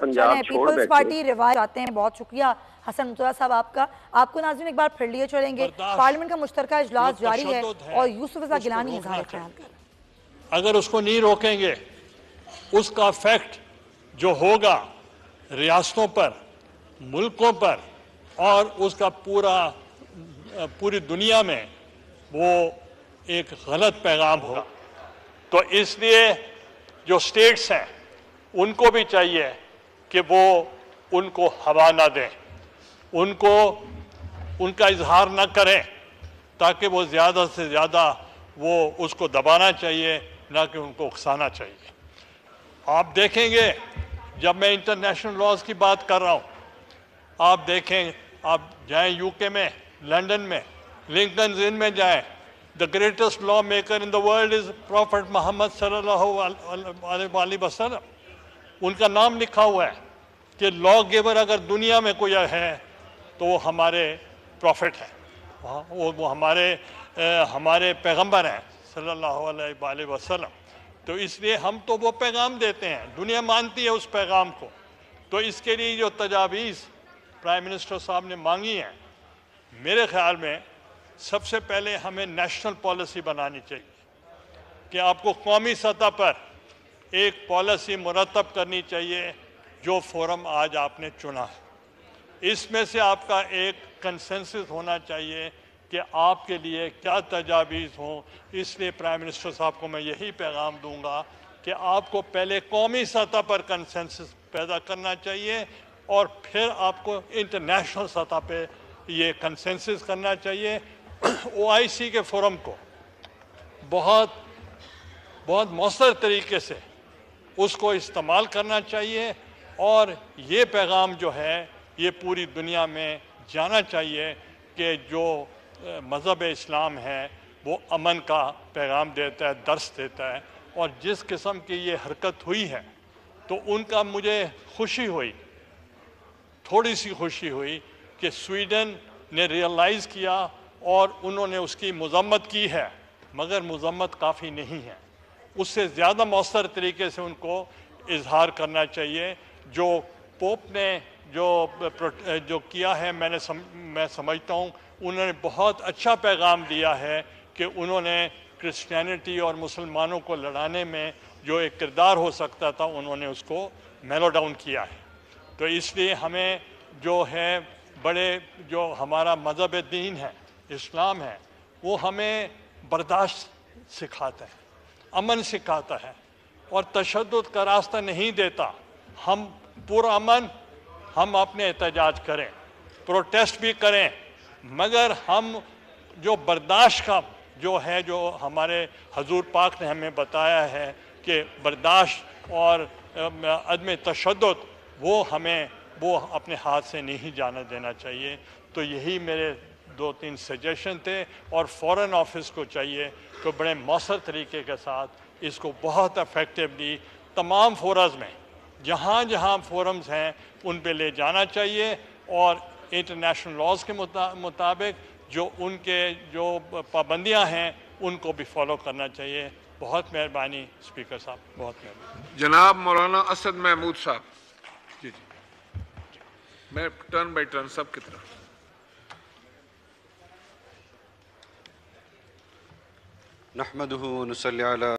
پنجاب چھوڑ پیپلز بیٹھے. پارٹی روایت آتے ہیں. بہت شکریہ حسن مطلع صاحب آپ کا. آپ کو ناظرین ایک بار پھر لیے چلیں گے. پارلیمنٹ کا مشترکہ اجلاس جاری ہے اور یوسف رضا گیلانی اظہار خیال کر رہے ہیں. اگر اس کو نہیں روکیں گے اس کا افیکٹ جو ہوگا ریاستوں پر، ملکوں پر اور اس کا پوری دنیا میں وہ ایک غلط پیغام ہوگا. تو اس لیے جو سٹیٹس ہیں ان کو بھی چاہیے کہ وہ ان کو ہوا نہ دیں، ان کا اظہار نہ کریں، تاکہ وہ زیادہ سے زیادہ وہ اس کو دبانا چاہیے، نہ کہ ان کو اکسانا چاہیے. آپ دیکھیں گے جب میں انٹرنیشنل لاز کی بات کر رہا ہوں، آپ دیکھیں، آپ جائیں یو کے میں، لنڈن میں، لنکنز ان میں جائیں. The greatest lawmaker in the world is Prophet Muhammad sallallahu alaihi wasallam. ان کا نام لکھا ہوا ہے کہ لا گیور اگر دنیا میں کوئی ہے تو وہ ہمارے پروفٹ ہیں، وہ ہمارے پیغمبر ہیں صلی اللہ علیہ وسلم. تو اس لیے ہم تو وہ پیغام دیتے ہیں، دنیا مانتی ہے اس پیغام کو. تو اس کے لیے جو تجاویز پرائم منسٹر صاحب نے مانگی ہیں، میرے خیال میں سب سے پہلے ہمیں نیشنل پالیسی بنانی چاہیے کہ آپ کو قومی سطح پر ایک پالیسی مرتب کرنی چاہیے جو فورم آج آپ نے چنا ہے. اس میں سے آپ کا ایک کنسنسس ہونا چاہیے کہ آپ کے لیے کیا تجاویز ہوں. اس لیے پرائم منسٹر صاحب کو میں یہی پیغام دوں گا کہ آپ کو پہلے قومی سطح پر کنسنسس پیدا کرنا چاہیے اور پھر آپ کو انٹرنیشنل سطح پہ یہ کنسنسس کرنا چاہیے. OIC کے فورم کو بہت مؤثر طریقے سے اس کو استعمال کرنا چاہیے اور یہ پیغام جو ہے یہ پوری دنیا میں جانا چاہیے کہ جو مذہب اسلام ہے وہ امن کا پیغام دیتا ہے، درس دیتا ہے. اور جس قسم کی یہ حرکت ہوئی ہے تو ان کا مجھے خوشی ہوئی، تھوڑی سی خوشی ہوئی کہ سویڈن نے ریئلائز کیا اور انہوں نے اس کی مذمت کی ہے، مگر مذمت کافی نہیں ہے. اس سے زیادہ مؤثر طریقے سے ان کو اظہار کرنا چاہیے. جو پوپ نے جو کیا ہے، میں سمجھتا ہوں انہوں نے بہت اچھا پیغام دیا ہے کہ انہوں نے کرسچینٹی اور مسلمانوں کو لڑانے میں جو ایک کردار ہو سکتا تھا انہوں نے اس کو میلو ڈاؤن کیا ہے. تو اس لیے ہمیں جو ہے جو ہمارا مذہب دین ہے، اسلام ہے، وہ ہمیں برداشت سکھاتا ہے، امن سکھاتا ہے اور تشدد کا راستہ نہیں دیتا. ہم پرامن ہم اپنے احتجاج کریں، پروٹیسٹ بھی کریں، مگر ہم جو برداشت کا جو ہمارے حضور پاک نے ہمیں بتایا ہے کہ برداشت اور عدم تشدد وہ اپنے ہاتھ سے نہیں جانے دینا چاہیے. تو یہی میرے 2-3 سجیشن تھے اور فورن آفس کو چاہیے کہ بڑے مؤثر طریقے کے ساتھ اس کو بہت افیکٹولی تمام فورمز میں جہاں فورمز ہیں ان پہ لے جانا چاہیے اور انٹرنیشنل لاز کے مطابق جو ان کے جو پابندیاں ہیں ان کو بھی فالو کرنا چاہیے. بہت مہربانی اسپیکر صاحب، بہت مہربانی. جناب مولانا اسد محمود صاحب. جی میں ٹرن بائی ٹرن سب کی طرف. نحمدہ ونصلی علی